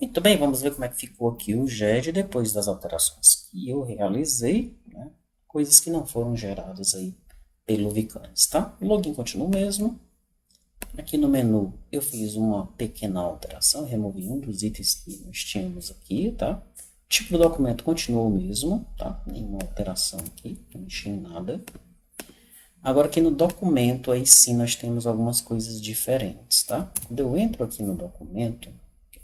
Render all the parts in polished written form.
Muito bem, vamos ver como é que ficou aqui o GED depois das alterações que eu realizei, né? Coisas que não foram geradas aí pelo Vicanes, tá? O login continua o mesmo. Aqui no menu eu fiz uma pequena alteração, removi um dos itens que nós tínhamos aqui, tá? O tipo do documento continua o mesmo, tá? Nenhuma alteração aqui, não mexi em nada. Agora aqui no documento, aí sim nós temos algumas coisas diferentes, tá? Quando eu entro aqui no documento,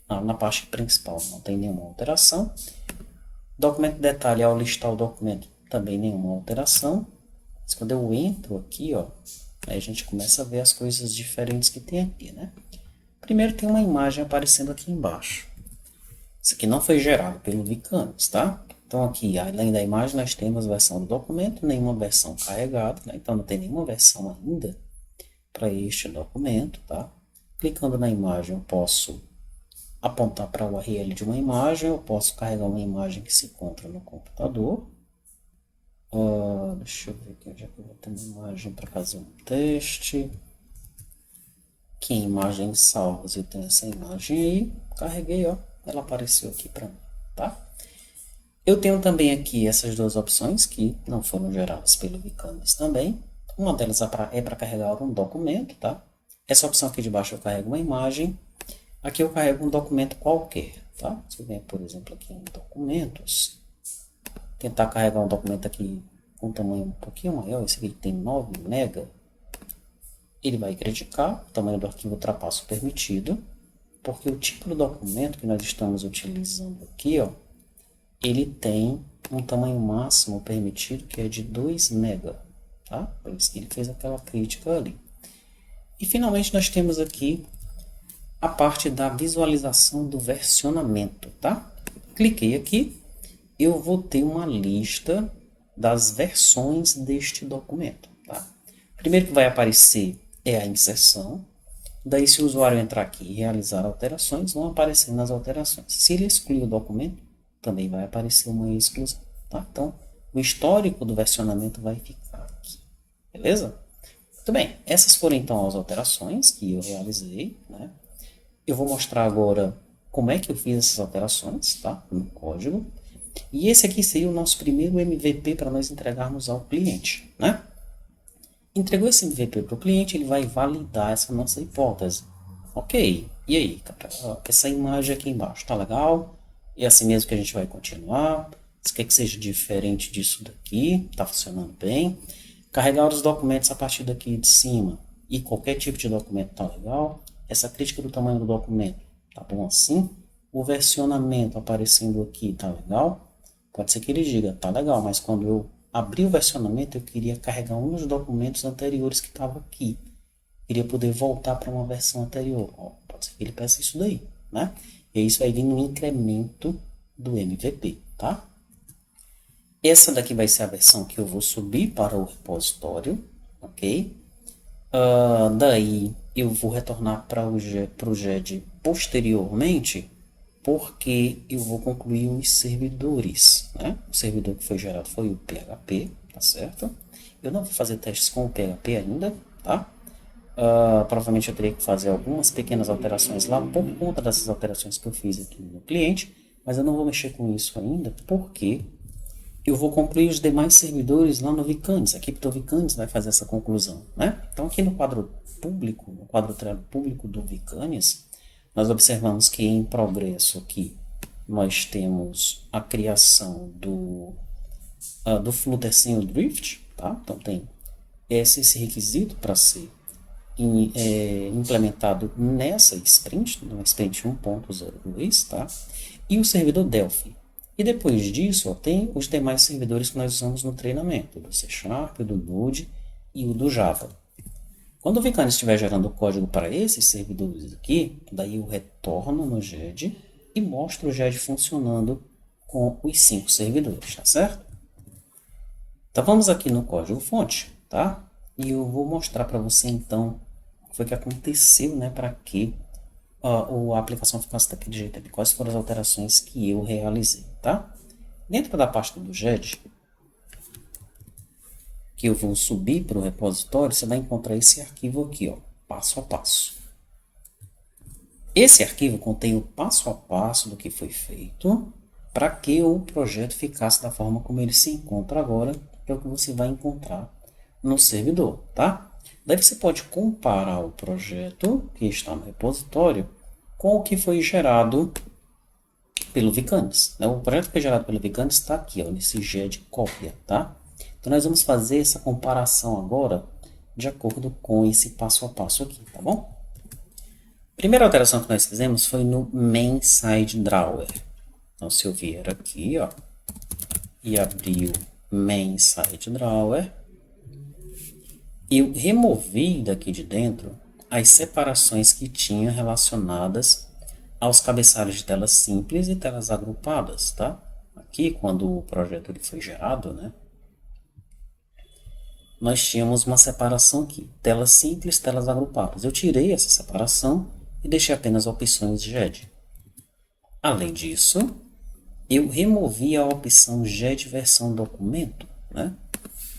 na parte principal não tem nenhuma alteração. Documento de detalhe, ao listar o documento, também nenhuma alteração. Mas quando eu entro aqui, ó, aí a gente começa a ver as coisas diferentes que tem aqui, né? Primeiro tem uma imagem aparecendo aqui embaixo. Isso aqui não foi gerado pelo Vicanes, tá? Então aqui, além da imagem, nós temos a versão do documento, nenhuma versão carregada, né? Então não tem nenhuma versão ainda para este documento, tá? Clicando na imagem, eu posso apontar para o URL de uma imagem, eu posso carregar uma imagem que se encontra no computador. Deixa eu ver aqui onde é que eu vou ter uma imagem para fazer um teste. Aqui em imagens salvas eu tenho essa imagem aí, carreguei, ó, ela apareceu aqui para mim, tá? Eu tenho também aqui essas duas opções que não foram geradas pelo Vicanes também. Uma delas é para carregar um documento, tá? Essa opção aqui de baixo eu carrego uma imagem. Aqui eu carrego um documento qualquer, tá? Se eu vier, por exemplo, aqui em documentos, tentar carregar um documento aqui com um tamanho um pouquinho maior, esse aqui tem 9 MB, ele vai criticar, o tamanho do arquivo ultrapassa o permitido, porque o tipo do documento que nós estamos utilizando aqui, ó, ele tem um tamanho máximo permitido que é de 2 MB, tá? Por isso que ele fez aquela crítica ali. E finalmente nós temos aqui a parte da visualização do versionamento, tá? Cliquei aqui, eu vou ter uma lista das versões deste documento, tá? Primeiro que vai aparecer é a inserção, daí se o usuário entrar aqui e realizar alterações, vão aparecer nas alterações. Se ele excluir o documento, também vai aparecer uma exclusão, tá? Então, o histórico do versionamento vai ficar aqui, beleza? Muito bem, essas foram então as alterações que eu realizei, né? Eu vou mostrar agora como é que eu fiz essas alterações, tá? No código. E esse aqui seria o nosso primeiro MVP para nós entregarmos ao cliente, né? Entregou esse MVP para o cliente, ele vai validar essa nossa hipótese. Ok, e aí, cara? Essa imagem aqui embaixo, tá legal? É assim mesmo que a gente vai continuar? Você quer que seja diferente disso daqui? Tá funcionando bem? Carregar os documentos a partir daqui de cima e qualquer tipo de documento tá legal? Essa crítica do tamanho do documento, tá bom assim? O versionamento aparecendo aqui, tá legal? Pode ser que ele diga, tá legal, mas quando eu abrir o versionamento, eu queria carregar um dos documentos anteriores que estava aqui. Queria poder voltar para uma versão anterior. Ó, pode ser que ele peça isso daí, né? E isso vai vir no incremento do MVP, tá? Essa daqui vai ser a versão que eu vou subir para o repositório, ok? Daí eu vou retornar para o GED posteriormente, porque eu vou concluir os servidores, né? O servidor que foi gerado foi o PHP, tá certo? Eu não vou fazer testes com o PHP ainda, tá? Provavelmente eu teria que fazer algumas pequenas alterações lá por conta dessas alterações que eu fiz aqui no cliente, mas eu não vou mexer com isso ainda, porque eu vou concluir os demais servidores lá no Vicanes. A equipe do Vicanes vai fazer essa conclusão, né? Então aqui no quadro público, no quadro público do Vicanes, nós observamos que em progresso aqui nós temos a criação do Flutter sem o Drift, tá? Então tem esse requisito para ser implementado nessa sprint, na sprint 1.02, tá? E o servidor Delphi. E depois disso, ó, tem os demais servidores que nós usamos no treinamento, do C Sharp, do Node e o do Java. Quando o Vicane estiver gerando o código para esses servidores aqui, daí eu retorno no GED e mostro o GED funcionando com os 5 servidores, tá certo? Então vamos aqui no código fonte, tá? E eu vou mostrar para você então o que foi que aconteceu, né, para que a aplicação ficasse daquele jeito aqui, quais foram as alterações que eu realizei, tá? Dentro da pasta do GED, que eu vou subir para o repositório, você vai encontrar esse arquivo aqui, ó, passo a passo. Esse arquivo contém o passo a passo do que foi feito para que o projeto ficasse da forma como ele se encontra agora, que é o que você vai encontrar no servidor, tá? Daí você pode comparar o projeto que está no repositório com o que foi gerado pelo Vicanes, né? O projeto que foi gerado pelo Vicanes está aqui, ó, nesse G de cópia, tá? Então nós vamos fazer essa comparação agora de acordo com esse passo a passo aqui, tá bom? Primeira alteração que nós fizemos foi no main side drawer. Então, se eu vier aqui, ó, e abrir o main side drawer, eu removi daqui de dentro as separações que tinha relacionadas aos cabeçalhos de telas simples e telas agrupadas, tá? Aqui, quando o projeto ele foi gerado, né, nós tínhamos uma separação aqui, telas simples, telas agrupadas. Eu tirei essa separação e deixei apenas opções GED. Além disso, eu removi a opção GED versão documento, né?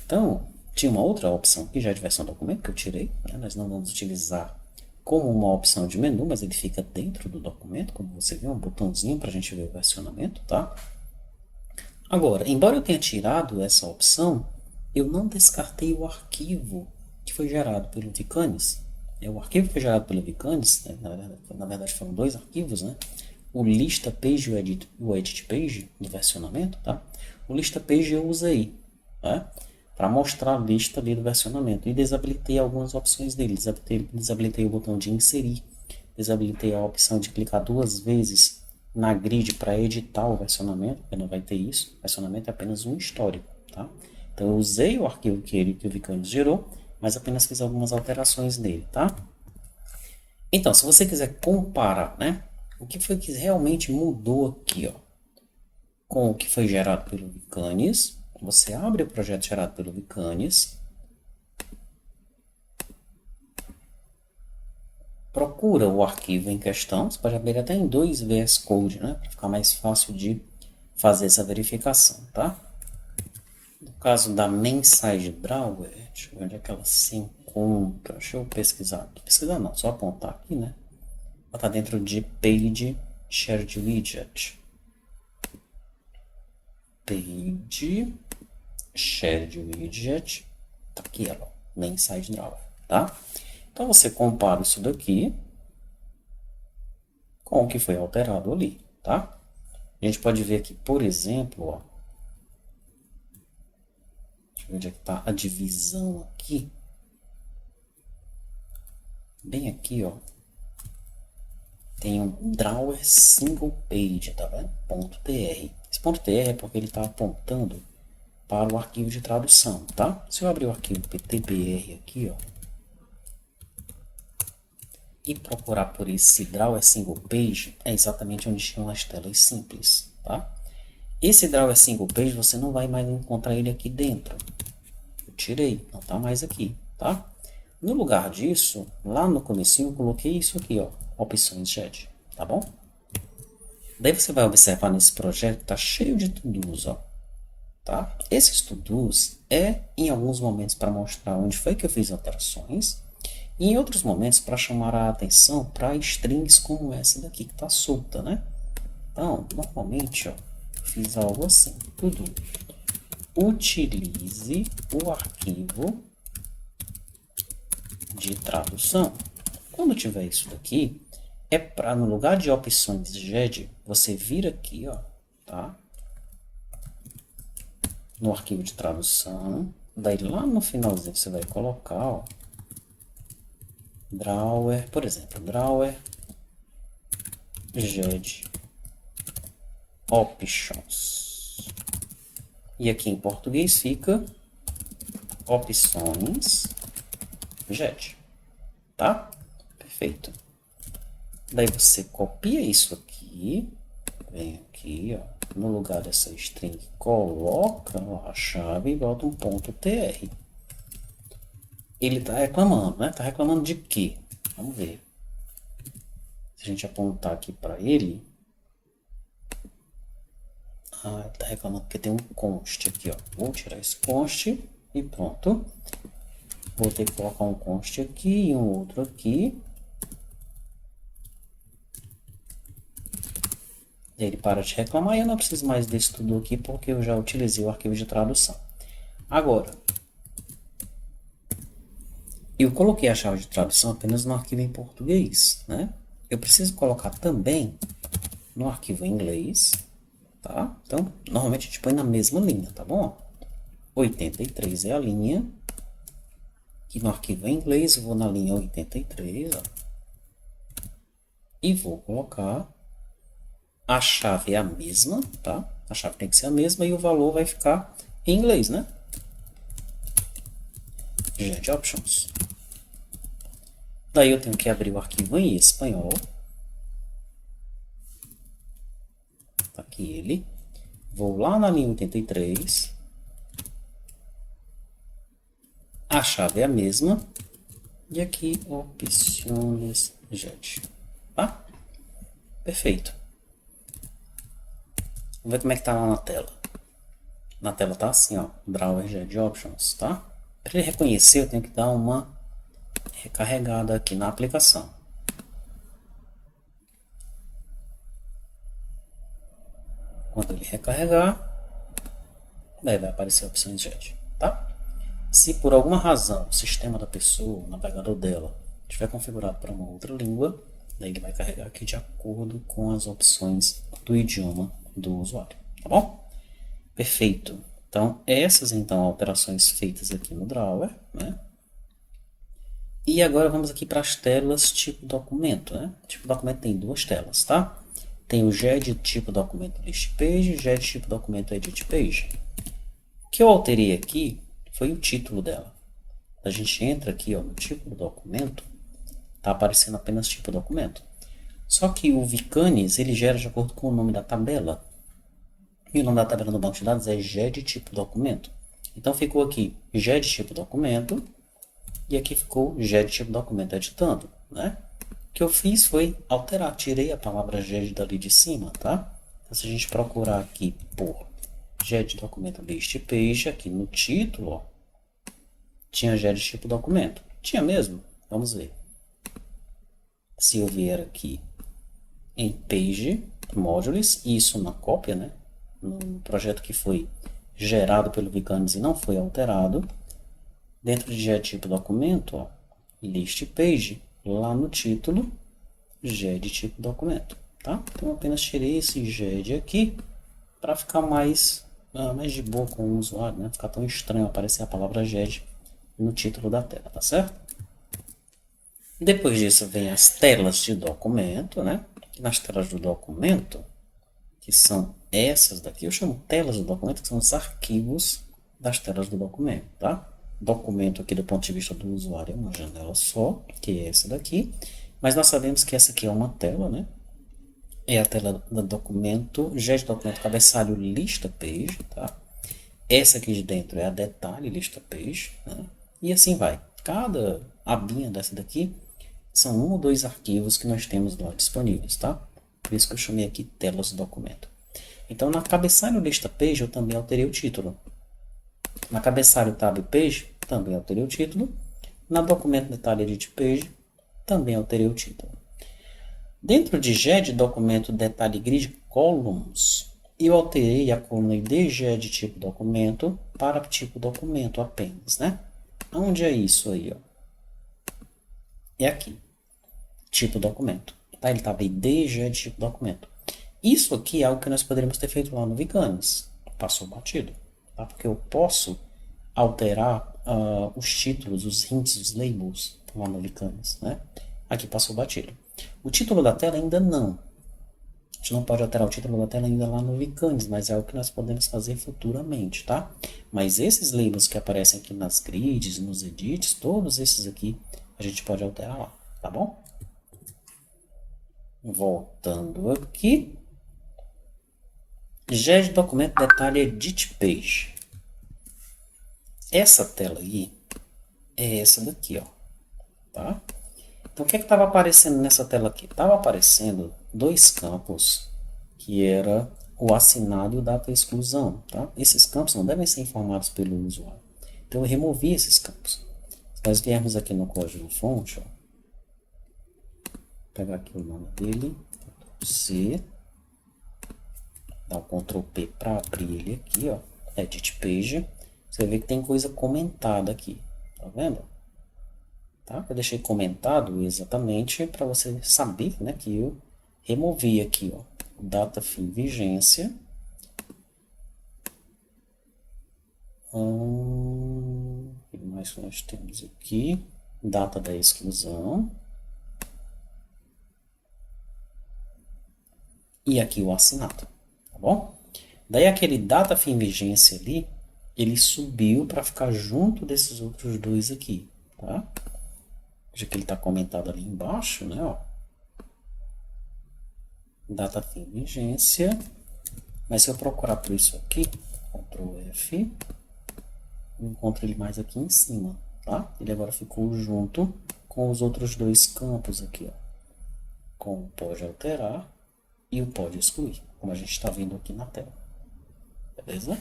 Então, tinha uma outra opção aqui, GED versão documento, que eu tirei, né? Nós não vamos utilizar como uma opção de menu, mas ele fica dentro do documento, como você viu, um botãozinho para a gente ver o versionamento, tá? Agora, embora eu tenha tirado essa opção, eu não descartei o arquivo que foi gerado pelo Vicanes. O arquivo que foi gerado pelo Vicanes, né, na verdade foram dois arquivos, né? O lista page e o edit page do versionamento, tá? O lista page eu usei, né? Para mostrar a lista ali do versionamento e desabilitei algumas opções dele. Desabilitei o botão de inserir, desabilitei a opção de clicar duas vezes na grid para editar o versionamento, porque não vai ter isso. O versionamento é apenas um histórico, tá? Então eu usei o arquivo que o Vicanes gerou, mas apenas fiz algumas alterações nele, tá? Então, se você quiser comparar, né, o que foi que realmente mudou aqui, ó, com o que foi gerado pelo Vicanes, você abre o projeto gerado pelo Vicanes, procura o arquivo em questão, você pode abrir até em dois VS Code, né, para ficar mais fácil de fazer essa verificação, tá? No caso da Mensage Drawer, deixa eu ver onde é que ela se encontra, deixa eu pesquisar aqui, pesquisar não, só apontar aqui, né, ela está dentro de Page Shared Widget. Page Shared Widget, tá aqui ela, Mensage Drawer, tá? Então você compara isso daqui com o que foi alterado ali, tá? A gente pode ver aqui, por exemplo, ó, deixa eu ver onde é que tá a divisão aqui. Bem aqui, ó, tem um drawer single page, tá vendo? .tr. Esse .tr é porque ele está apontando para o arquivo de tradução, tá? Se eu abrir o arquivo ptbr aqui, ó, e procurar por esse drawer single page, é exatamente onde estão as telas simples, tá? Esse drawer single page você não vai mais encontrar ele aqui dentro. Eu tirei, não está mais aqui, tá? No lugar disso, lá no comecinho eu coloquei isso aqui, ó, opções GED, tá bom? Daí você vai observar nesse projeto que tá cheio de to-dos, ó, tá? Esses to-dos é em alguns momentos para mostrar onde foi que eu fiz alterações e em outros momentos para chamar a atenção para strings como essa daqui que está solta, né? Então, normalmente, ó, eu fiz algo assim, tudo. Utilize o arquivo de tradução. Quando tiver isso daqui, é para no lugar de opções GED, você vir aqui, ó, tá? No arquivo de tradução, daí lá no finalzinho você vai colocar, ó, drawer, por exemplo, drawer GED options. E aqui em português fica opções GED, tá? Perfeito. Daí você copia isso aqui, vem aqui, ó, no lugar dessa string, coloca a chave e bota um ponto .tr. Ele está reclamando, né? Está reclamando de quê? Vamos ver. Se a gente apontar aqui para ele, ele está reclamando porque tem um const aqui, ó. Vou tirar esse const e pronto. Vou ter que colocar um const aqui e um outro aqui. Ele para de reclamar e eu não preciso mais desse tudo aqui porque eu já utilizei o arquivo de tradução. Agora, eu coloquei a chave de tradução apenas no arquivo em português, né? Eu preciso colocar também no arquivo em inglês, tá? Então, normalmente a gente põe na mesma linha, tá bom? 83 é a linha. Aqui no arquivo em inglês, eu vou na linha 83, ó, e vou colocar a chave é a mesma, tá? A chave tem que ser a mesma e o valor vai ficar em inglês, né? Get Options. Daí eu tenho que abrir o arquivo em espanhol. Tá aqui ele. Vou lá na linha 83. A chave é a mesma. E aqui, opções Get. Tá? Perfeito. Vamos ver como é que tá lá na tela. Na tela tá assim, ó. Browser Get Options, tá? Para ele reconhecer, eu tenho que dar uma recarregada aqui na aplicação. Quando ele recarregar, daí vai aparecer opções Get, tá? Se por alguma razão o sistema da pessoa, o navegador dela, estiver configurado para uma outra língua, daí ele vai carregar aqui de acordo com as opções do idioma do usuário, tá bom? Perfeito. Então, essas então alterações feitas aqui no drawer, né? E agora vamos aqui para as telas tipo documento, né? Tipo documento tem duas telas, tá? Tem o GED tipo documento list page e o GED tipo documento edit page. O que eu alterei aqui foi o título dela. A gente entra aqui, ó, no tipo do documento, tá aparecendo apenas tipo documento. Só que o Vicanes, ele gera de acordo com o nome da tabela. E o nome da tabela no banco de dados é GED tipo documento. Então ficou aqui GED tipo documento e aqui ficou GED tipo documento editando, né? O que eu fiz foi alterar, tirei a palavra GED dali de cima, tá? Então, se a gente procurar aqui por GED documento list page, aqui no título, ó, tinha GED tipo documento. Tinha mesmo? Vamos ver. Se eu vier aqui em page modules, isso na cópia, né? No projeto que foi gerado pelo Vicanes e não foi alterado, dentro de GED tipo documento, ó, list page, lá no título, GED tipo documento, tá? Então eu apenas tirei esse GED aqui para ficar mais de boa com o usuário, né? Ficar tão estranho aparecer a palavra GED no título da tela, tá certo? Depois disso vem as telas de documento, né? E nas telas do documento, que são essas daqui, eu chamo telas do documento, que são os arquivos das telas do documento, tá? Documento aqui do ponto de vista do usuário é uma janela só, que é essa daqui, mas nós sabemos que essa aqui é uma tela, né? É a tela do documento, GED documento cabeçalho lista page, tá? Essa aqui de dentro é a detalhe lista page, né? E assim vai. Cada abinha dessa daqui são um ou dois arquivos que nós temos lá disponíveis, tá? Por isso que eu chamei aqui telas do documento. Então, na cabeçalho lista page, eu também alterei o título. Na cabeçalho tab page, também alterei o título. Na documento detalhe edit page, também alterei o título. Dentro de GED documento detalhe grid columns, eu alterei a coluna ID GED tipo documento para tipo documento apenas, né? Onde é isso aí, ó? É aqui, tipo documento. Tá? Ele estava ID GED tipo documento. Isso aqui é algo que nós poderíamos ter feito lá no Vicanes. Passou batido. Tá? Porque eu posso alterar os títulos, os hints, os labels lá no Vicanes, né? Aqui passou batido. O título da tela ainda não. A gente não pode alterar o título da tela ainda lá no Vicanes, mas é algo que nós podemos fazer futuramente, tá? Mas esses labels que aparecem aqui nas grids, nos edits, todos esses aqui a gente pode alterar lá, tá bom? Voltando aqui. GED documento detalhe edit page. Essa tela aí é essa daqui, ó, tá? Então, o que estava aparecendo nessa tela aqui? Estava aparecendo dois campos, que era o assinado e o data exclusão, tá? Esses campos não devem ser informados pelo usuário. Então, eu removi esses campos. Se nós viermos aqui no código fonte, ó, vou pegar aqui o nome dele, C, Ctrl P para abrir ele aqui, ó, Edit Page. Você vê que tem coisa comentada aqui, tá vendo? Tá? Eu deixei comentado exatamente para você saber, né, que eu removi aqui, ó, data fim vigência. O que mais nós temos aqui? Data da exclusão. E aqui o assinado, tá bom? Daí aquele data fim vigência ali, ele subiu para ficar junto desses outros dois aqui, tá? Já que ele está comentado ali embaixo, né, ó. Data fim vigência. Mas se eu procurar por isso aqui, Ctrl F, eu encontro ele mais aqui em cima, tá? Ele agora ficou junto com os outros dois campos aqui, ó. Com o pode alterar e o pode excluir, como a gente está vendo aqui na tela. Beleza?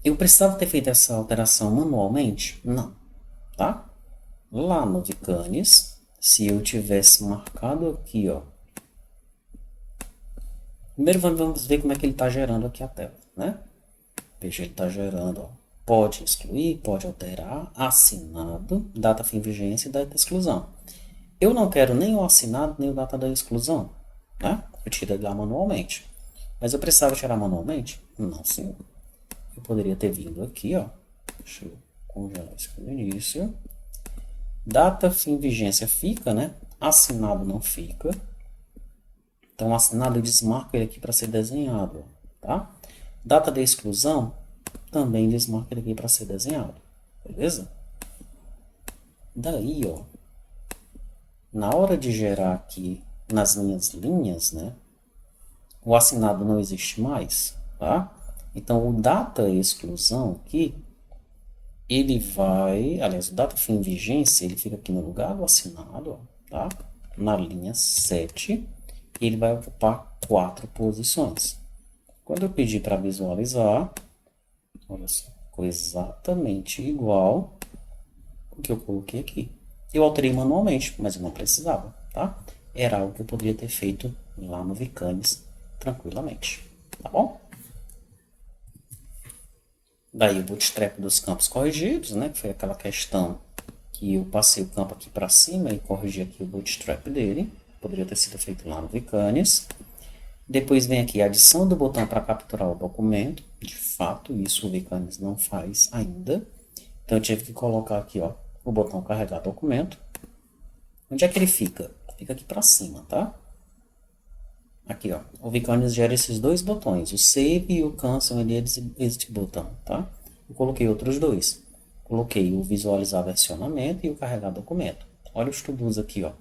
Eu precisava ter feito essa alteração manualmente? Não, tá? Lá no Vicanes, se eu tivesse marcado aqui, ó. Primeiro vamos ver como é que ele está gerando aqui a tela, né? Veja, ele está gerando, ó, pode excluir, pode alterar, assinado, data fim vigência e data de exclusão. Eu não quero nem o assinado, nem o data da exclusão, né? Eu tirei lá manualmente. Mas eu precisava tirar manualmente? Não, senhor. Eu poderia ter vindo aqui, ó. Deixa eu congelar isso aqui no início. Data fim vigência fica, né? Assinado não fica. Então, assinado eu desmarco ele aqui para ser desenhado, tá? Data de exclusão, também desmarco ele aqui para ser desenhado, beleza? Daí, ó, na hora de gerar aqui nas minhas linhas, né? O assinado não existe mais, tá? Então, o data exclusão aqui, ele vai, aliás, o data fim vigência, ele fica aqui no lugar do assinado, ó, tá? Na linha 7. Ele vai ocupar 4 posições. Quando eu pedir para visualizar, olha só, ficou exatamente igual o que eu coloquei aqui. Eu alterei manualmente, mas eu não precisava, tá? Era algo que eu poderia ter feito lá no Vicanes tranquilamente, tá bom? Daí o bootstrap dos campos corrigidos, né? Que foi aquela questão que eu passei o campo aqui para cima e corrigi aqui o bootstrap dele. Poderia ter sido feito lá no Vicanes. Depois vem aqui a adição do botão para capturar o documento. De fato, isso o Vicanes não faz ainda. Então, eu tive que colocar aqui, ó, o botão carregar documento. Onde é que ele fica? Fica aqui para cima, tá? Aqui, ó. O Vicanes gera esses dois botões, o Save e o Cancel and Exit botão, tá? Eu coloquei outros dois. Coloquei o Visualizar versionamento e o Carregar documento. Olha os to-dos aqui, ó.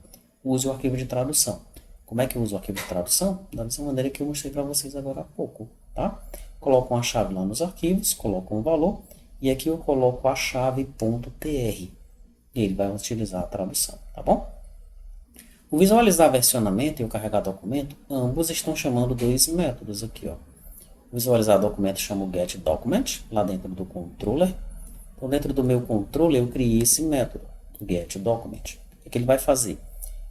Use o arquivo de tradução. Como é que eu uso o arquivo de tradução? Da mesma maneira que eu mostrei para vocês agora há pouco, tá? Coloco uma chave lá nos arquivos, coloco um valor, e aqui eu coloco a chave .tr. E ele vai utilizar a tradução, tá bom? O visualizar versionamento e o carregar documento, ambos estão chamando dois métodos aqui, ó. O visualizar documento chama o getDocument, lá dentro do controller. Então, dentro do meu controller, eu criei esse método, getDocument. O que ele vai fazer?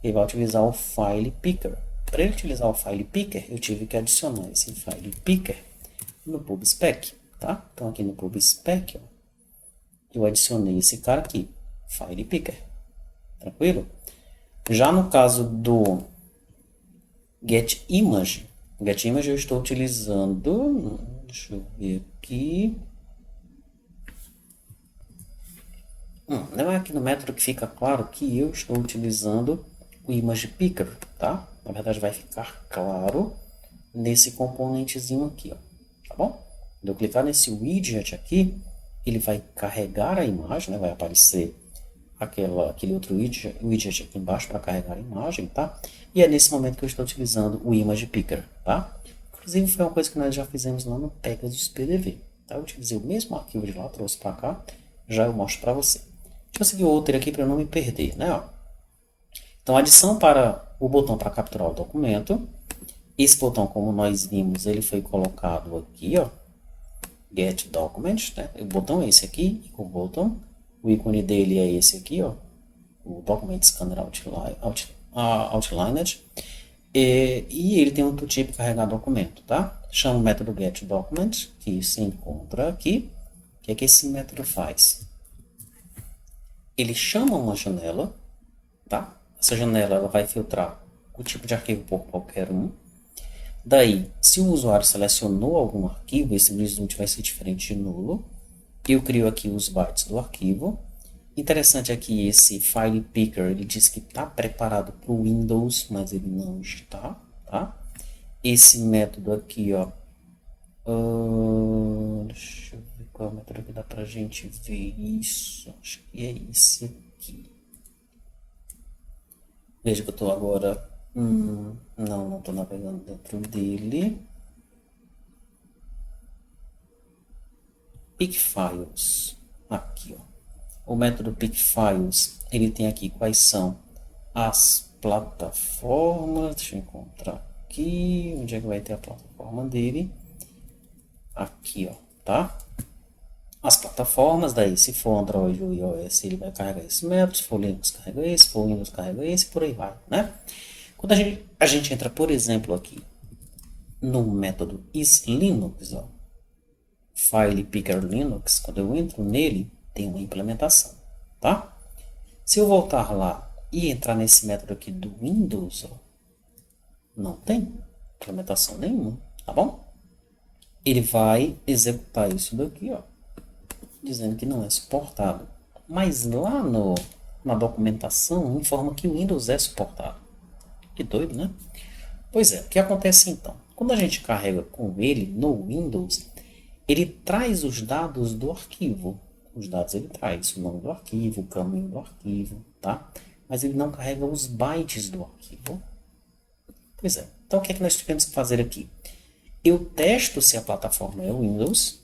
Ele vai utilizar o File Picker. Para ele utilizar o File Picker, eu tive que adicionar esse File Picker no PubSpec, tá? Então, aqui no PubSpec, ó, eu adicionei esse cara aqui, File Picker. Tranquilo? Já no caso do getImage, eu estou utilizando, deixa eu ver aqui, não é aqui no método que fica claro que eu estou utilizando o Image Picker, tá? Na verdade vai ficar claro nesse componentezinho aqui, ó, tá bom? Quando eu clicar nesse widget aqui, ele vai carregar a imagem, né? Vai aparecer aquele outro widget aqui embaixo para carregar a imagem, tá? E é nesse momento que eu estou utilizando o Image Picker, tá? Inclusive foi uma coisa que nós já fizemos lá no Pegasus PDV, tá? Eu utilizei o mesmo arquivo de lá, trouxe para cá, já eu mostro para você. Deixa eu seguir o outro aqui para eu não me perder, né? Ó. Então, adição para o botão para capturar o documento. Esse botão, como nós vimos, ele foi colocado aqui, ó. Get Document, né? O botão é esse aqui, o botão. O ícone dele é esse aqui, ó. O Document Scanner Outlined. E ele tem um tooltip carregar documento, tá? Chama o método getDocument, que se encontra aqui. O que é que esse método faz? Ele chama uma janela, tá? Essa janela ela vai filtrar o tipo de arquivo por qualquer um. Daí, se o usuário selecionou algum arquivo, esse result vai ser diferente de nulo. Eu crio aqui os bytes do arquivo. Interessante é que esse file picker ele diz que está preparado para o Windows, mas ele não está, tá? Esse método aqui, ó, deixa eu ver qual é o método que dá pra gente ver isso. Acho que é esse aqui. Veja que eu estou agora. Não estou navegando dentro dele. Pickfiles. Aqui, ó. O método Pickfiles, ele tem aqui quais são as plataformas. Deixa eu encontrar aqui. Onde é que vai ter a plataforma dele? Aqui, ó, tá? As plataformas, daí se for Android ou iOS, ele vai carregar esse método, se for Linux, carrega esse, se for Windows, carrega esse, por aí vai, né? Quando a gente entra, por exemplo, aqui no método isLinux, ó, File Picker Linux, quando eu entro nele, tem uma implementação, tá? Se eu voltar lá e entrar nesse método aqui do Windows, ó, não tem implementação nenhuma, tá bom? Ele vai executar isso daqui, ó, dizendo que não é suportado. Mas lá na documentação informa que o Windows é suportado. Que doido, né? Pois é, o que acontece então? Quando a gente carrega com ele no Windows, ele traz os dados do arquivo. Os dados ele traz o nome do arquivo, o caminho do arquivo, tá? Mas ele não carrega os bytes do arquivo. Pois é. Então o que é que nós tivemos que fazer aqui? Eu testo se a plataforma é o Windows.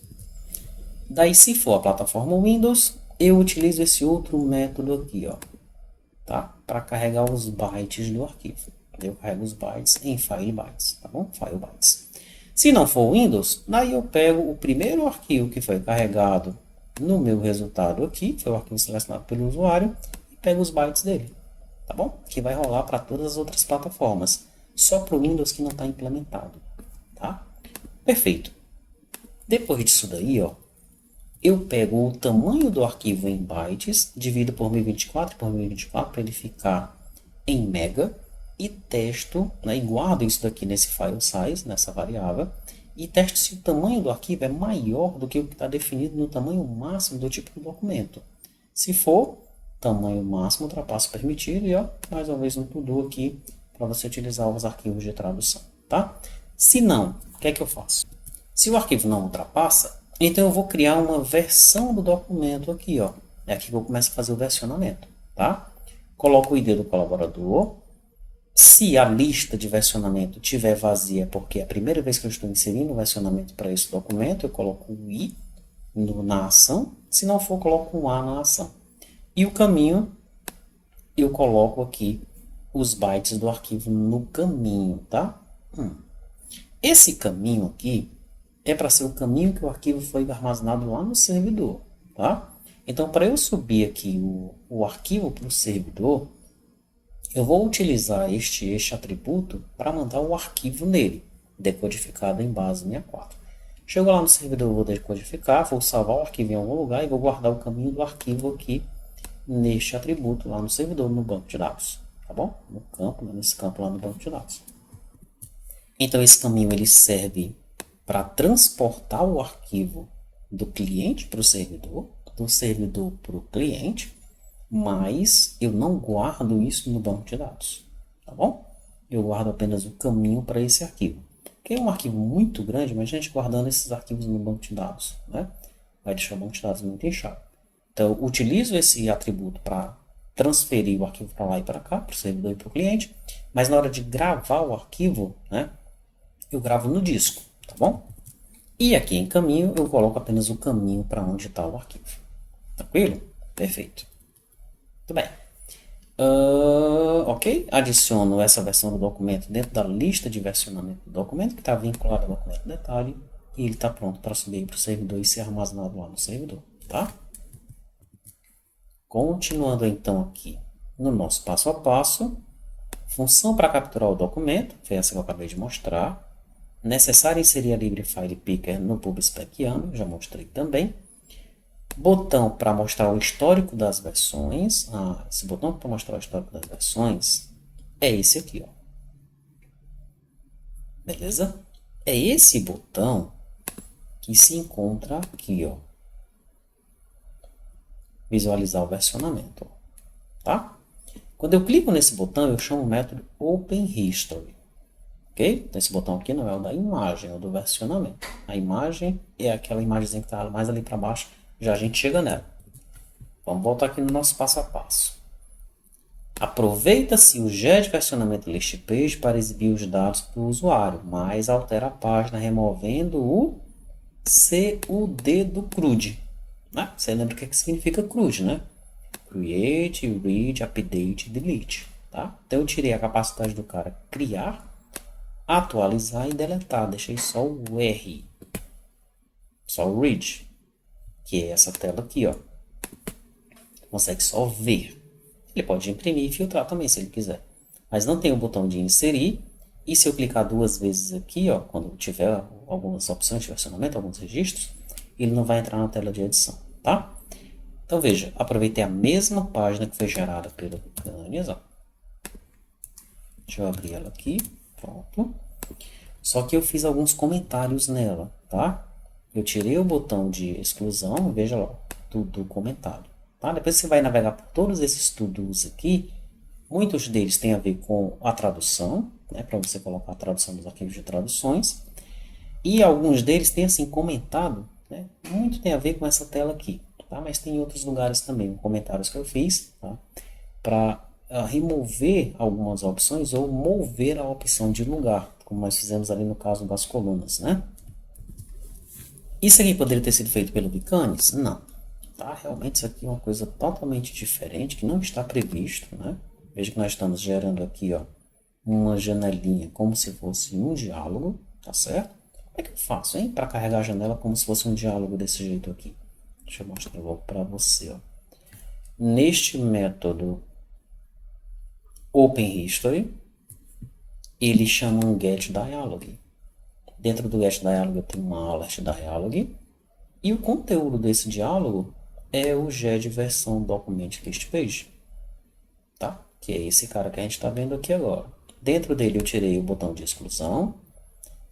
Daí, se for a plataforma Windows, eu utilizo esse outro método aqui, ó, tá? Para carregar os bytes do arquivo. Eu carrego os bytes em file bytes, tá bom? File bytes. Se não for Windows, daí eu pego o primeiro arquivo que foi carregado no meu resultado aqui, foi o arquivo selecionado pelo usuário, e pego os bytes dele, tá bom? Que vai rolar para todas as outras plataformas, só para o Windows que não está implementado, tá? Perfeito. Depois disso daí, ó, eu pego o tamanho do arquivo em bytes, divido por 1024 por 1024 para ele ficar em mega e testo, né, e guardo isso daqui nesse file size, nessa variável, e testo se o tamanho do arquivo é maior do que o que está definido no tamanho máximo do tipo de documento. Se for, tamanho máximo ultrapassa o permitido e ó, mais uma vez um to-do aqui para você utilizar os arquivos de tradução, tá? Se não, o que é que eu faço? Se o arquivo não ultrapassa, então eu vou criar uma versão do documento aqui, ó. É aqui que eu começo a fazer o versionamento, tá? Coloco o ID do colaborador. Se a lista de versionamento estiver vazia, porque é a primeira vez que eu estou inserindo o versionamento para esse documento, eu coloco o I na ação. Se não for, eu coloco um A na ação. E o caminho, eu coloco aqui os bytes do arquivo no caminho, tá? Esse caminho aqui é para ser o caminho que o arquivo foi armazenado lá no servidor, tá? Então, para eu subir aqui o arquivo para o servidor, eu vou utilizar este atributo para mandar o arquivo nele, decodificado em base 64. Chego lá no servidor, vou decodificar, vou salvar o arquivo em algum lugar e vou guardar o caminho do arquivo aqui neste atributo lá no servidor, no banco de dados, tá bom? No campo, nesse campo lá no banco de dados. Então, esse caminho ele serve para transportar o arquivo do cliente para o servidor, do servidor para o cliente, mas eu não guardo isso no banco de dados, tá bom? Eu guardo apenas o caminho para esse arquivo. Que é um arquivo muito grande, mas a gente guardando esses arquivos no banco de dados, né? Vai deixar o banco de dados muito inchado. Então, eu utilizo esse atributo para transferir o arquivo para lá e para cá, para o servidor e para o cliente, mas na hora de gravar o arquivo, né, eu gravo no disco, tá bom? E aqui em caminho, eu coloco apenas o caminho para onde está o arquivo. Tranquilo? Perfeito. Muito bem. Ok, adiciono essa versão do documento dentro da lista de versionamento do documento, que está vinculado ao documento detalhe, e ele está pronto para subir para o servidor e ser armazenado lá no servidor, tá? Continuando então aqui no nosso passo a passo, Função para capturar o documento, foi essa que eu acabei de mostrar. Necessário inserir a Libre File Picker no PubSpec YAML, já mostrei também. Botão para mostrar o histórico das versões. Esse botão para mostrar o histórico das versões é esse aqui, ó. Beleza? É esse botão que se encontra aqui, ó. Visualizar o versionamento, ó. Tá? Quando eu clico nesse botão, eu chamo o método OpenHistory. Ok? Então, esse botão aqui não é o da imagem, é o do versionamento. A imagem é aquela imagem que está mais ali para baixo, já a gente chega nela. Vamos voltar aqui no nosso passo a passo. Aproveita-se o GED versionamento list page para exibir os dados para o usuário, mas altera a página removendo o CUD do CRUD. Né? Você lembra o que significa CRUD, né? Create, Read, Update, Delete. Tá? Então eu tirei a capacidade do cara criar, atualizar e deletar. Deixei só o R. Só o Read. Que é essa tela aqui, ó. Consegue só ver. Ele pode imprimir e filtrar também, se ele quiser. Mas não tem o botão de inserir. E se eu clicar duas vezes aqui, ó, quando tiver algumas opções de versionamento, alguns registros, ele não vai entrar na tela de edição, tá? Então, veja, aproveitei a mesma página que foi gerada pelo Vikanes, ó. Deixa eu abrir ela aqui. Pronto. Só que eu fiz alguns comentários nela, tá? Eu tirei o botão de exclusão, veja lá, tudo comentado. Tá? Depois você vai navegar por todos esses todos aqui. Muitos deles têm a ver com a tradução, né? Para você colocar a tradução dos arquivos de traduções. E alguns deles têm assim comentado, né? Muito tem a ver com essa tela aqui. Tá? Mas tem outros lugares também, comentários que eu fiz, tá? Para remover algumas opções ou mover a opção de lugar, como nós fizemos ali no caso das colunas, né? Isso aqui poderia ter sido feito pelo Vikanes? Não. Tá? Realmente isso aqui é uma coisa totalmente diferente, que não está previsto, né? Veja que nós estamos gerando aqui, ó, uma janelinha como se fosse um diálogo, tá certo? Como é que eu faço, hein? Para carregar a janela como se fosse um diálogo desse jeito aqui. Deixa eu mostrar logo para você, ó. Neste método OpenHistory, ele chama um getDialog. Dentro do getDialog eu tenho uma alertDialog. E o conteúdo desse diálogo é o GED versão document list page. Tá? Que é esse cara que a gente está vendo aqui agora. Dentro dele eu tirei o botão de exclusão.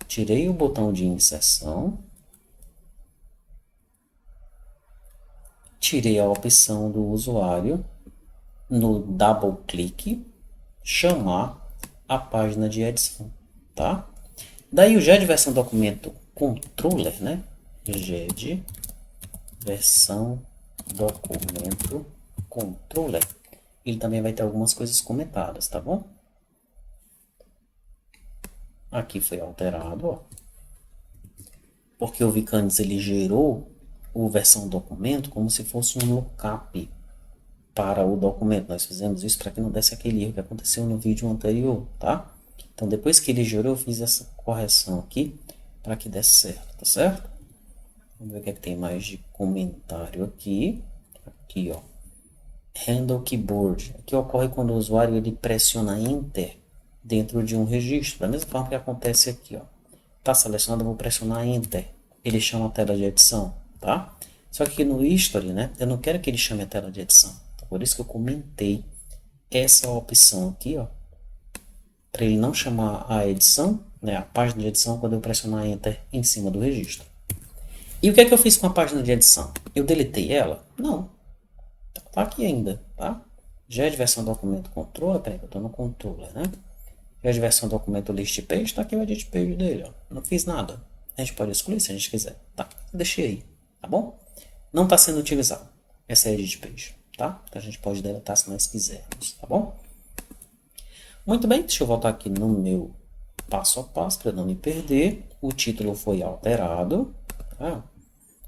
Tirei o botão de inserção. Tirei a opção do usuário no double click chamar a página de edição, tá? Daí o GED versão documento controller, né? GED versão documento controller. Ele também vai ter algumas coisas comentadas, tá bom? Aqui foi alterado, ó. Porque o Vikanes ele gerou o versão documento como se fosse um lookup para o documento. Nós fizemos isso para que não desse aquele erro que aconteceu no vídeo anterior, tá? Então, depois que ele gerou, eu fiz essa correção aqui para que desse certo, tá certo? Vamos ver o que é que tem mais de comentário aqui. Aqui, ó. Handle Keyboard. Aqui ocorre quando o usuário ele pressiona Enter dentro de um registro. Da mesma forma que acontece aqui, ó. Tá selecionado, eu vou pressionar Enter. Ele chama a tela de edição, tá? Só que aqui no History, né? Eu não quero que ele chame a tela de edição. Por isso que eu comentei essa opção aqui, ó, para ele não chamar a edição, né, a página de edição, quando eu pressionar Enter em cima do registro. E o que é que eu fiz com a página de edição? Eu deletei ela? Não. Tá aqui ainda, tá? GED versão documento controller, peraí que eu tô no controller, né? GED versão documento list page, tá aqui o edit page dele, ó. Não fiz nada. A gente pode excluir se a gente quiser, tá? Deixei aí, tá bom? Não está sendo utilizado. Essa é a edit page. Tá? Então a gente pode deletar se nós quisermos, tá bom? Muito bem, deixa eu voltar aqui no meu passo a passo para não me perder. O título foi alterado, tá?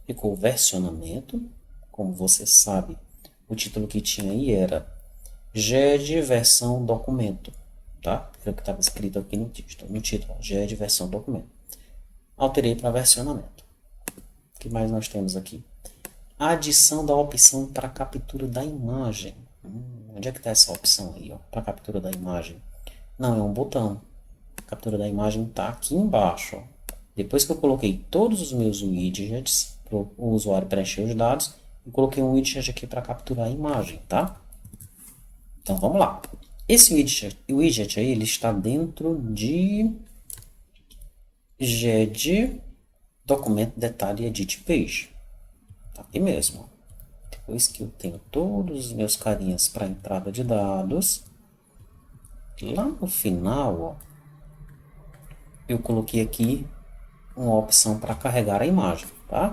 Ficou versionamento. Como você sabe, o título que tinha aí era GED versão documento, tá? Era o que estava escrito aqui no título, GED versão documento. Alterei para versionamento. O que mais nós temos aqui? A adição da opção para captura da imagem. Onde é que está essa opção aí, ó? Para captura da imagem. Não é um botão. A captura da imagem está aqui embaixo. Ó. Depois que eu coloquei todos os meus widgets para o usuário preencher os dados, eu coloquei um widget aqui para capturar a imagem, tá? Então vamos lá. Esse widget aí, ele está dentro de GED documento detalhe edit page. Tá aqui mesmo. Depois que eu tenho todos os meus carinhas para entrada de dados, lá no final, ó, eu coloquei aqui uma opção para carregar a imagem, tá?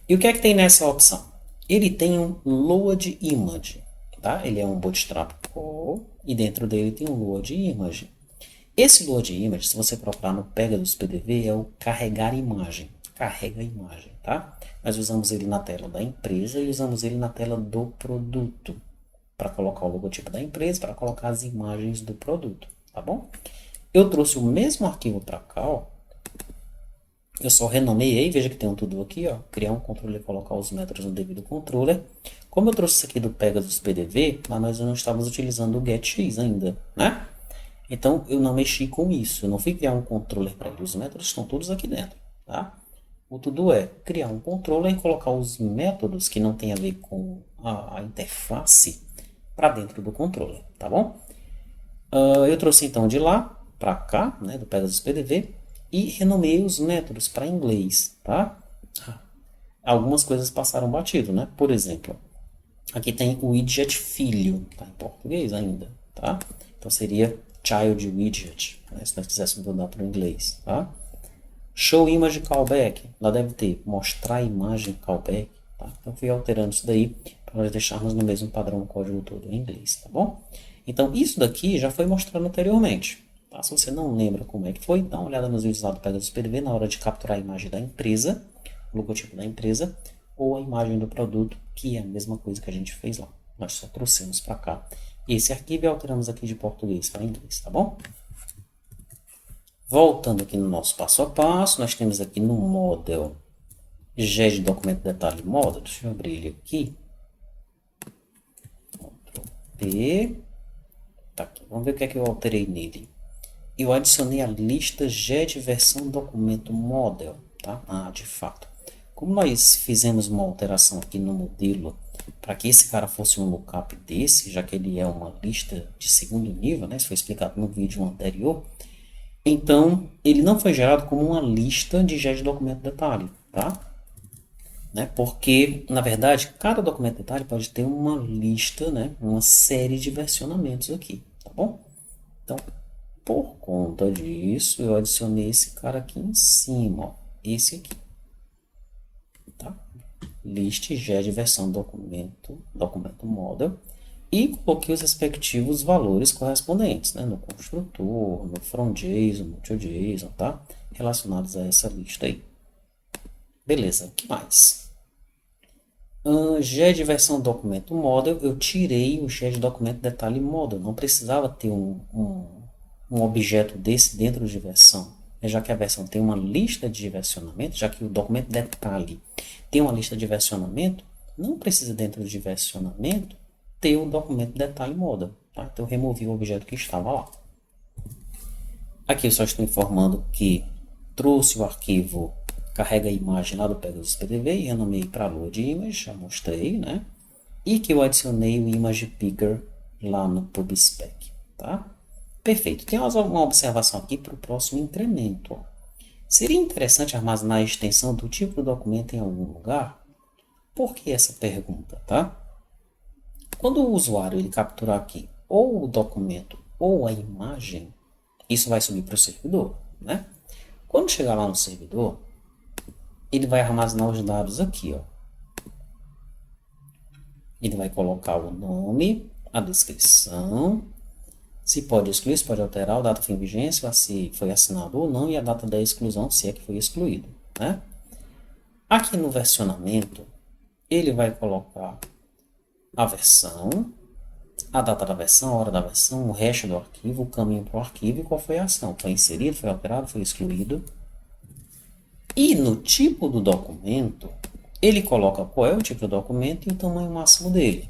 E o que é que tem nessa opção? Ele tem um load image, tá? Ele é um bootstrap core e dentro dele tem um load image. Esse load image, se você procurar no Pegasus PDV, é o carregar imagem. Carrega a imagem, tá? Nós usamos ele na tela da empresa e usamos ele na tela do produto. Para colocar o logotipo da empresa, para colocar as imagens do produto, tá bom? Eu trouxe o mesmo arquivo para cá, ó. Eu só renomeei, veja que tem um tudo aqui, ó. Criar um controller e colocar os metros no devido controller. Como eu trouxe isso aqui do Pegasus PDV, mas nós não estávamos utilizando o getX ainda, né? Então, eu não mexi com isso. Eu não fui criar um controller para ele. Os métodos estão todos aqui dentro, tá? O tudo é criar um controller e colocar os métodos que não tem a ver com a interface para dentro do controller, tá bom? Eu trouxe então de lá para cá, né, do Pegasus PDV, e renomeei os métodos para inglês, tá? Algumas coisas passaram batido, né? Por exemplo, aqui tem o widget filho, tá em português ainda, tá? Então seria child widget, né, se nós quiséssemos mudar para o inglês, tá? Show image callback, lá deve ter mostrar imagem callback, tá? Então fui alterando isso daí para nós deixarmos no mesmo padrão o código todo em inglês, tá bom? Então isso daqui já foi mostrado anteriormente, tá? Se você não lembra como é que foi, dá uma olhada nos vídeos lá do Pegasus PDV na hora de capturar a imagem da empresa, o logotipo da empresa, ou a imagem do produto, que é a mesma coisa que a gente fez lá. Nós só trouxemos para cá esse arquivo e alteramos aqui de português para inglês, tá bom? Voltando aqui no nosso passo a passo, nós temos aqui no model GED documento detalhe model, deixa eu abrir ele aqui. Ctrl P, tá aqui, vamos ver o que é que eu alterei nele. Eu adicionei a lista GED versão documento model, tá? Ah, de fato. Como nós fizemos uma alteração aqui no modelo para que esse cara fosse um lookup desse, já que ele é uma lista de segundo nível, né? Isso foi explicado no vídeo anterior. Então, ele não foi gerado como uma lista de GED documento detalhe, tá? Né? Porque, na verdade, cada documento detalhe pode ter uma lista, né? Uma série de versionamentos aqui, tá bom? Então, por conta disso, eu adicionei esse cara aqui em cima, ó, esse aqui. Tá? List GED versão documento model e coloquei os respectivos valores correspondentes, né, no construtor, no from.json, no to.json, tá? Relacionados a essa lista aí. Beleza, o que mais? GED versão documento model, eu tirei o GED documento detalhe model, não precisava ter um objeto desse dentro de versão. Já que a versão tem uma lista de versionamento, já que o documento detalhe tem uma lista de versionamento, não precisa dentro de versionamento ter o documento detalhe model. Tá? Então eu removi o objeto que estava lá. Aqui eu só estou informando que trouxe o arquivo carrega a imagem lá do Pegasus PDV e renomeei para load image, já mostrei, né? E que eu adicionei o image picker lá no pubspec, tá? Perfeito. Tem uma observação aqui para o próximo incremento. Ó. Seria interessante armazenar a extensão do tipo do documento em algum lugar? Por que essa pergunta, tá? Quando o usuário ele capturar aqui ou o documento ou a imagem, isso vai subir para o servidor, né? Quando chegar lá no servidor, ele vai armazenar os dados aqui, ó. Ele vai colocar o nome, a descrição, se pode excluir, se pode alterar, o data fim vigência, se foi assinado ou não, e a data da exclusão, se é que foi excluído, né? Aqui no versionamento, ele vai colocar a versão, a data da versão, a hora da versão, o hash do arquivo, o caminho para o arquivo e qual foi a ação. Foi inserido, foi alterado, foi excluído. E no tipo do documento, ele coloca qual é o tipo do documento e o tamanho máximo dele.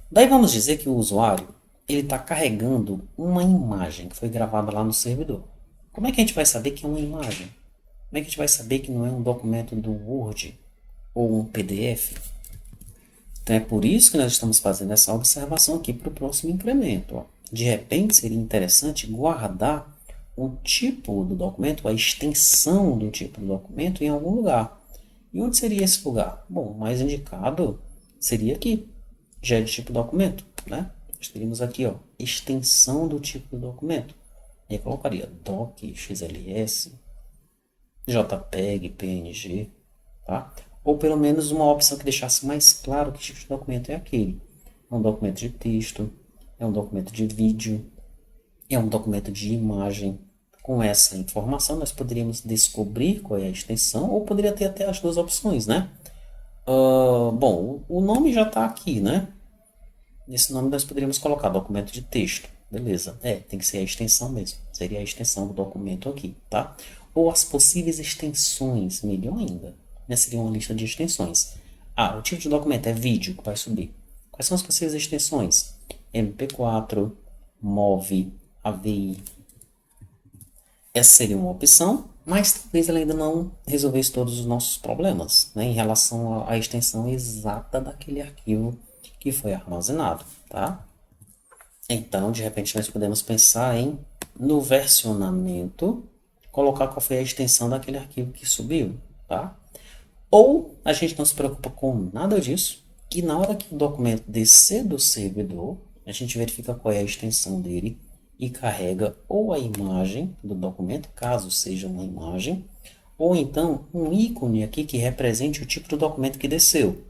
Daí vamos dizer que o usuário ele está carregando uma imagem que foi gravada lá no servidor. Como é que a gente vai saber que é uma imagem? Como é que a gente vai saber que não é um documento do Word ou um PDF? Então é por isso que nós estamos fazendo essa observação aqui para o próximo incremento. Ó. De repente seria interessante guardar o tipo do documento, a extensão do tipo do documento em algum lugar. E onde seria esse lugar? Bom, o mais indicado seria aqui, já é de tipo documento, né? Nós teríamos aqui, ó, extensão do tipo do documento. E eu colocaria doc, XLS, JPEG, PNG, tá? Ou pelo menos uma opção que deixasse mais claro que tipo de documento é aquele. É um documento de texto, é um documento de vídeo, é um documento de imagem. Com essa informação, nós poderíamos descobrir qual é a extensão, ou poderia ter até as duas opções, né? Bom, o nome já está aqui, né? Nesse nome nós poderíamos colocar documento de texto. Beleza. Tem que ser a extensão mesmo. Seria a extensão do documento aqui, tá? Ou as possíveis extensões, melhor ainda. Né? Seria uma lista de extensões. O tipo de documento é vídeo que vai subir. Quais são as possíveis extensões? MP4, MOV, AVI. Essa seria uma opção, mas talvez ela ainda não resolvesse todos os nossos problemas, né, em relação à extensão exata daquele arquivo que foi armazenado, tá? Então, de repente, nós podemos pensar no versionamento, colocar qual foi a extensão daquele arquivo que subiu, tá? Ou a gente não se preocupa com nada disso, e na hora que o documento descer do servidor, a gente verifica qual é a extensão dele e carrega ou a imagem do documento, caso seja uma imagem, ou então um ícone aqui que represente o tipo do documento que desceu.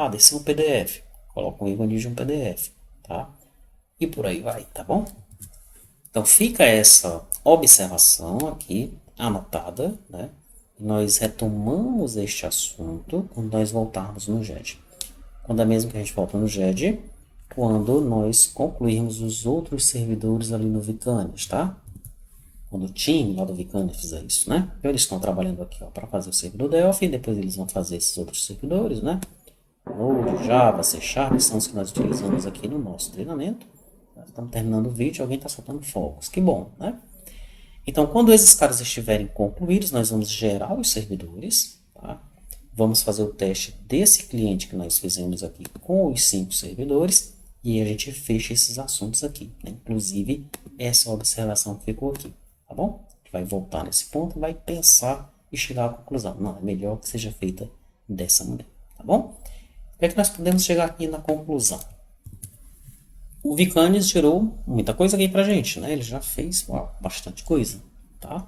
Desceu um PDF, coloca um ícone de um PDF, tá? E por aí vai, tá bom? Então fica essa observação aqui anotada, né? Nós retomamos este assunto quando nós voltarmos no GED. Quando é mesmo que a gente volta no GED? Quando nós concluirmos os outros servidores ali no Vcanis, tá? Quando o time lá do Vcanis fizer isso, né? Então, eles estão trabalhando aqui para fazer o servidor Delphi, depois eles vão fazer esses outros servidores, né? Node, Java, C Sharp, são os que nós utilizamos aqui no nosso treinamento. Nós estamos terminando o vídeo, alguém está soltando fogos. Que bom, né? Então, quando esses caras estiverem concluídos, nós vamos gerar os servidores, tá? Vamos fazer o teste desse cliente que nós fizemos aqui com os 5 servidores e a gente fecha esses assuntos aqui, né? Inclusive essa observação que ficou aqui, tá bom? A gente vai voltar nesse ponto, vai pensar e chegar à conclusão. Não, é melhor que seja feita dessa maneira, tá bom? O que é que nós podemos chegar aqui na conclusão? O Vcanis gerou muita coisa aqui pra gente, né? Ele já fez bastante coisa, tá?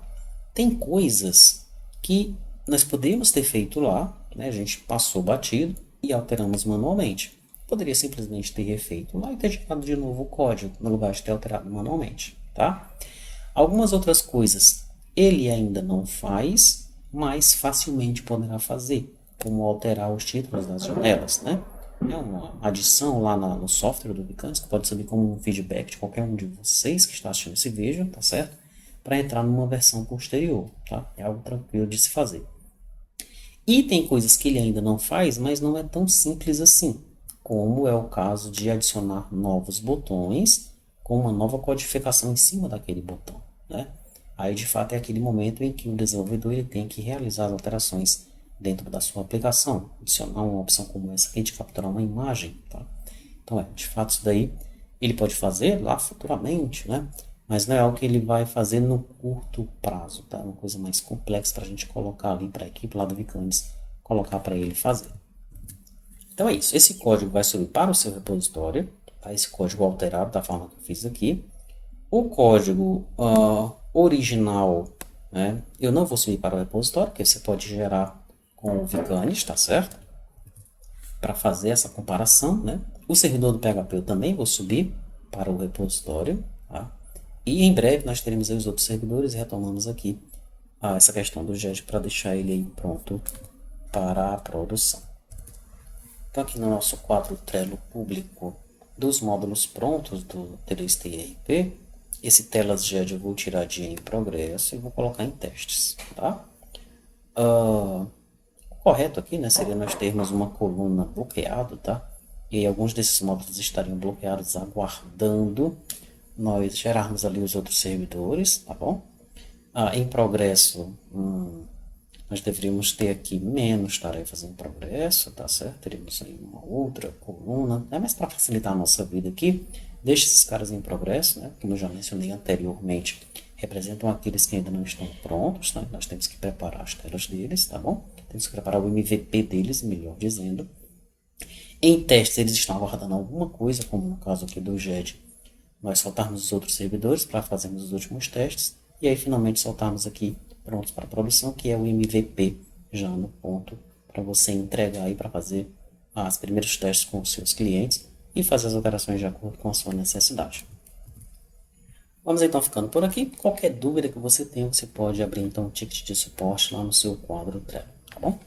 Tem coisas que nós podemos ter feito lá, né? A gente passou batido e alteramos manualmente. Poderia simplesmente ter refeito lá e ter gerado de novo o código, no lugar de ter alterado manualmente, tá? Algumas outras coisas ele ainda não faz, mas facilmente poderá fazer, como alterar os títulos das janelas, né? É uma adição lá no software do Vcanis, que pode servir como um feedback de qualquer um de vocês que está assistindo esse vídeo, tá certo? Para entrar numa versão posterior, tá? É algo tranquilo de se fazer. E tem coisas que ele ainda não faz, mas não é tão simples assim, como é o caso de adicionar novos botões com uma nova codificação em cima daquele botão, né? Aí, de fato, é aquele momento em que o desenvolvedor ele tem que realizar as alterações dentro da sua aplicação, adicionar uma opção como essa aqui de capturar uma imagem, tá? Então, de fato, isso daí ele pode fazer lá futuramente, né? Mas não é algo que ele vai fazer no curto prazo, tá? É uma coisa mais complexa para a gente colocar ali para a equipe lá do Vcanis, colocar para ele fazer. Então é isso, esse código vai subir para o seu repositório, tá? Esse código alterado da forma que eu fiz aqui. O código original, né? Eu não vou subir para o repositório, porque você pode gerar com o Vcanis, tá certo? Para fazer essa comparação, né? O servidor do PHP eu também vou subir para o repositório, tá? E em breve nós teremos aí os outros servidores e retomamos aqui essa questão do GED para deixar ele aí pronto para a produção. Então aqui no nosso quadro Trello público dos módulos prontos do T2TRP, esse telas GED eu vou tirar de em progresso e vou colocar em testes, tá? O correto aqui, né, seria nós termos uma coluna bloqueado, tá? E aí alguns desses módulos estariam bloqueados aguardando nós gerarmos ali os outros servidores, tá bom? Em progresso, nós deveríamos ter aqui menos tarefas em progresso, tá certo? Teríamos aí uma outra coluna, mas para facilitar a nossa vida aqui, deixe esses caras em progresso, né? Como eu já mencionei anteriormente, representam aqueles que ainda não estão prontos, né? Nós temos que preparar as telas deles, tá bom? Temos que preparar o MVP deles, melhor dizendo. Em testes, eles estão aguardando alguma coisa, como no caso aqui do GED, nós soltarmos os outros servidores para fazermos os últimos testes, e aí finalmente soltarmos aqui prontos para produção, que é o MVP já no ponto para você entregar aí para fazer os primeiros testes com os seus clientes e fazer as alterações de acordo com a sua necessidade. Vamos então ficando por aqui. Qualquer dúvida que você tenha, você pode abrir então um ticket de suporte lá no seu quadro Trello, tá bom?